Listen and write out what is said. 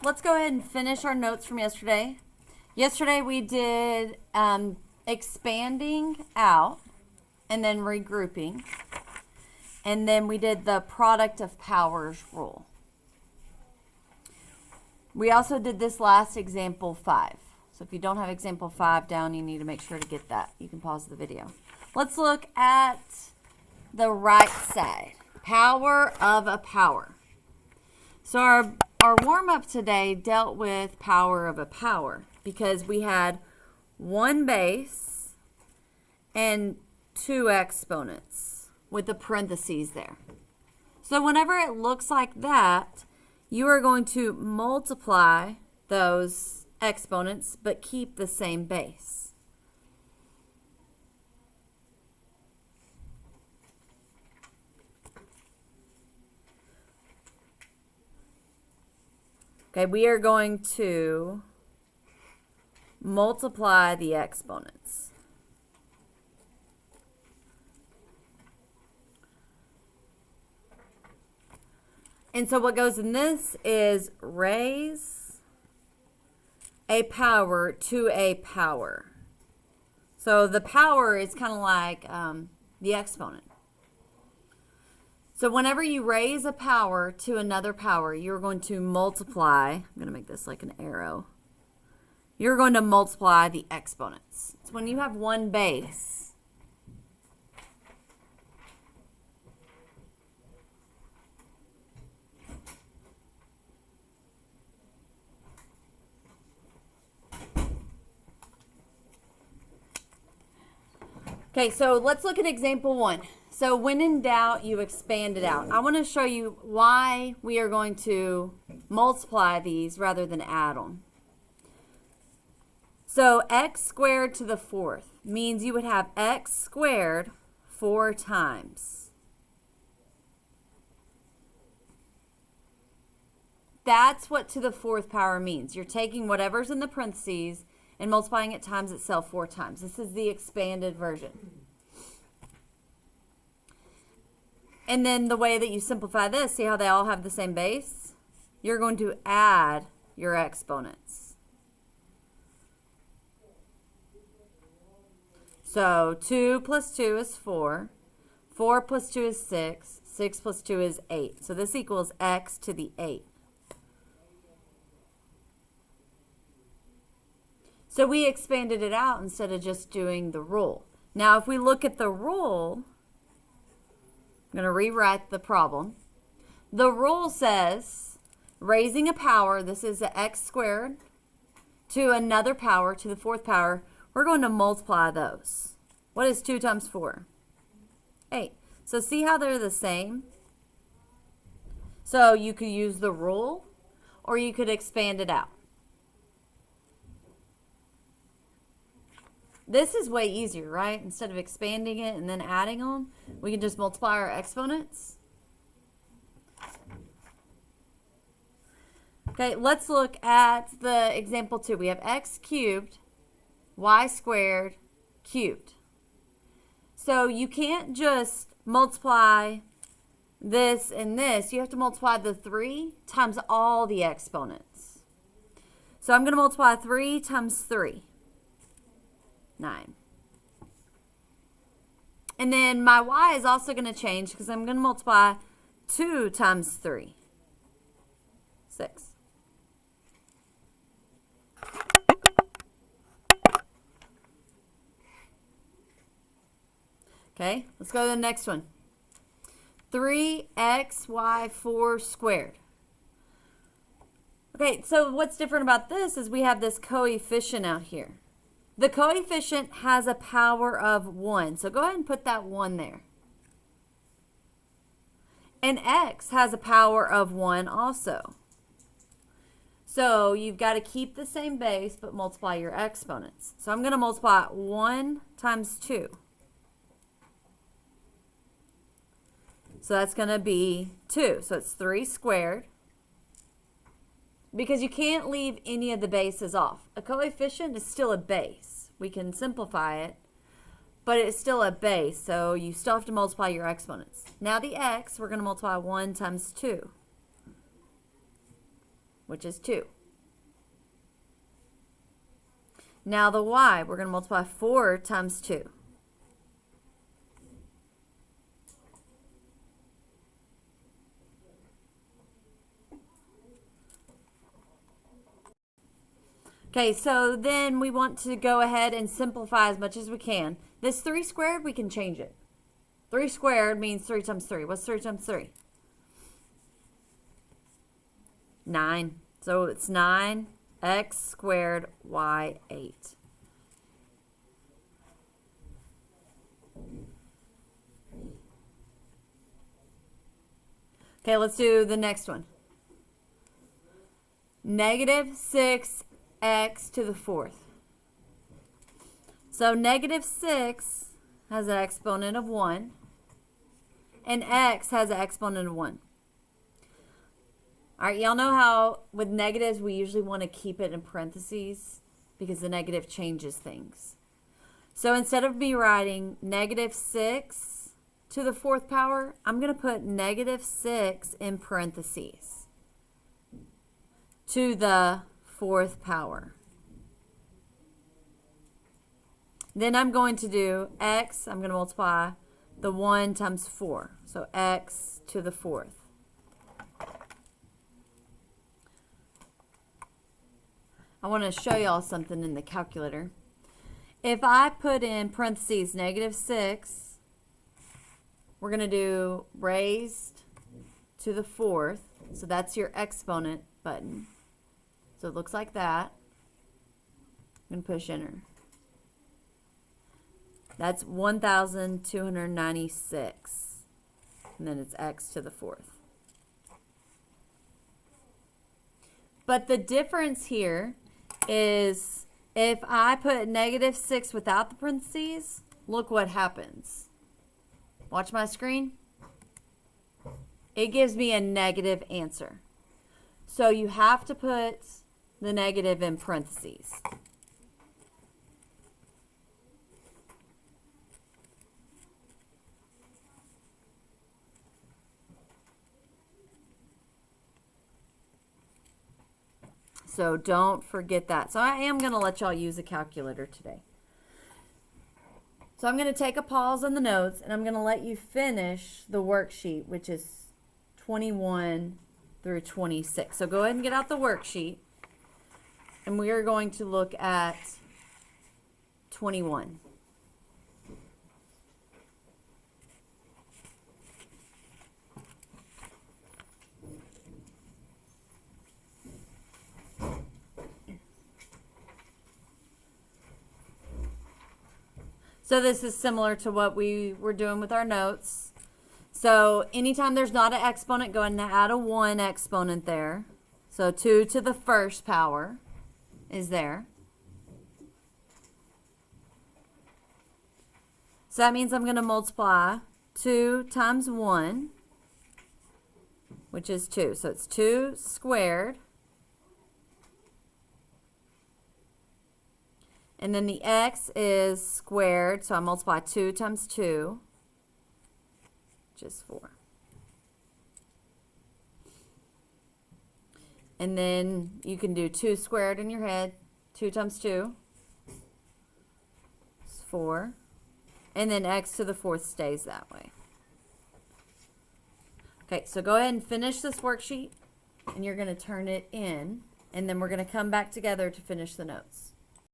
let's go ahead and finish our notes from yesterday. Yesterday we did expanding out and then regrouping. And then we did the product of powers rule. We also did this last example 5. So if you don't have example 5 down, you need to make sure to get that. You can pause the video. Let's look at the right side. Power of a power. So our warm-up today dealt with power of a power because we had one base and 2 exponents with the parentheses there. So whenever it looks like that, you are going to multiply those exponents but keep the same base. Okay, we are going to multiply the exponents. And so what goes in this is raise a power to a power. So the power is kind of like the exponent. So whenever you raise a power to another power, you're going to multiply. I'm going to make this like an arrow. You're going to multiply the exponents. It's when you have one base. Okay, so let's look at example 1. So when in doubt, you expand it out. I want to show you why we are going to multiply these rather than add them. So x squared to the 4th means you would have x squared 4 times. That's what to the 4th power means. You're taking whatever's in the parentheses and multiplying it times itself 4 times. This is the expanded version. And then the way that you simplify this, see how they all have the same base? You're going to add your exponents. So 2 plus 2 is 4. 4 plus 2 is 6. 6 plus 2 is 8. So this equals x to the 8. So we expanded it out instead of just doing the rule. Now if we look at the rule, I'm going to rewrite the problem. The rule says raising a power, this is the x squared, to another power, to the 4th power, we're going to multiply those. What is 2 times 4? 8. So see how they're the same? So you could use the rule or you could expand it out. This is way easier, right? Instead of expanding it and then adding them, we can just multiply our exponents. Okay, let's look at the example 2. We have x cubed, y squared, cubed. So you can't just multiply this and this. You have to multiply the 3 times all the exponents. So I'm going to multiply 3 times 3. 9. And then my y is also going to change because I'm going to multiply 2 times 3. 6. Okay, let's go to the next one. 3xy4 squared. Okay, so what's different about this is we have this coefficient out here. The coefficient has a power of 1. So go ahead and put that 1 there. And x has a power of 1 also. So you've got to keep the same base but multiply your exponents. So I'm going to multiply 1 times 2. So that's going to be 2. So it's 3 squared. Because you can't leave any of the bases off. A coefficient is still a base. We can simplify it, but it's still a base, so you still have to multiply your exponents. Now the x, we're going to multiply 1 times 2, which is 2. Now the y, we're going to multiply 4 times 2. Okay, so then we want to go ahead and simplify as much as we can. This 3 squared, we can change it. 3 squared means 3 times 3. What's 3 times 3? 9. So it's 9x squared y 8. Okay, let's do the next one. Negative 6x to the 4th. So negative 6 has an exponent of 1, and x has an exponent of 1. All right, y'all know how with negatives we usually want to keep it in parentheses because the negative changes things. So instead of me writing negative 6 to the 4th power, I'm going to put negative 6 in parentheses to the 4th power. Then I'm going to do x, I'm going to multiply the 1 times 4. So x to the 4th. I want to show y'all something in the calculator. If I put in parentheses negative 6, we're going to do raised to the 4th. So that's your exponent button. So it looks like that. I'm going to push enter. That's 1,296. And then it's x to the 4th. But the difference here is if I put negative 6 without the parentheses, look what happens. Watch my screen. It gives me a negative answer. So you have to put the negative in parentheses. So don't forget that. So I am going to let y'all use a calculator today. So I'm going to take a pause on the notes and I'm going to let you finish the worksheet, which is 21 through 26. So go ahead and get out the worksheet and we are going to look at 21. So this is similar to what we were doing with our notes. So anytime there's not an exponent, go ahead and add a 1 exponent there. So 2 to the 1st power is there. So that means I'm going to multiply 2 times 1, which is 2. So it's 2 squared. And then the x is squared, so I multiply 2 times 2, which is 4. And then you can do 2 squared in your head. 2 times 2 is 4. And then x to the 4th stays that way. Okay, so go ahead and finish this worksheet, and you're going to turn it in, and then we're going to come back together to finish the notes.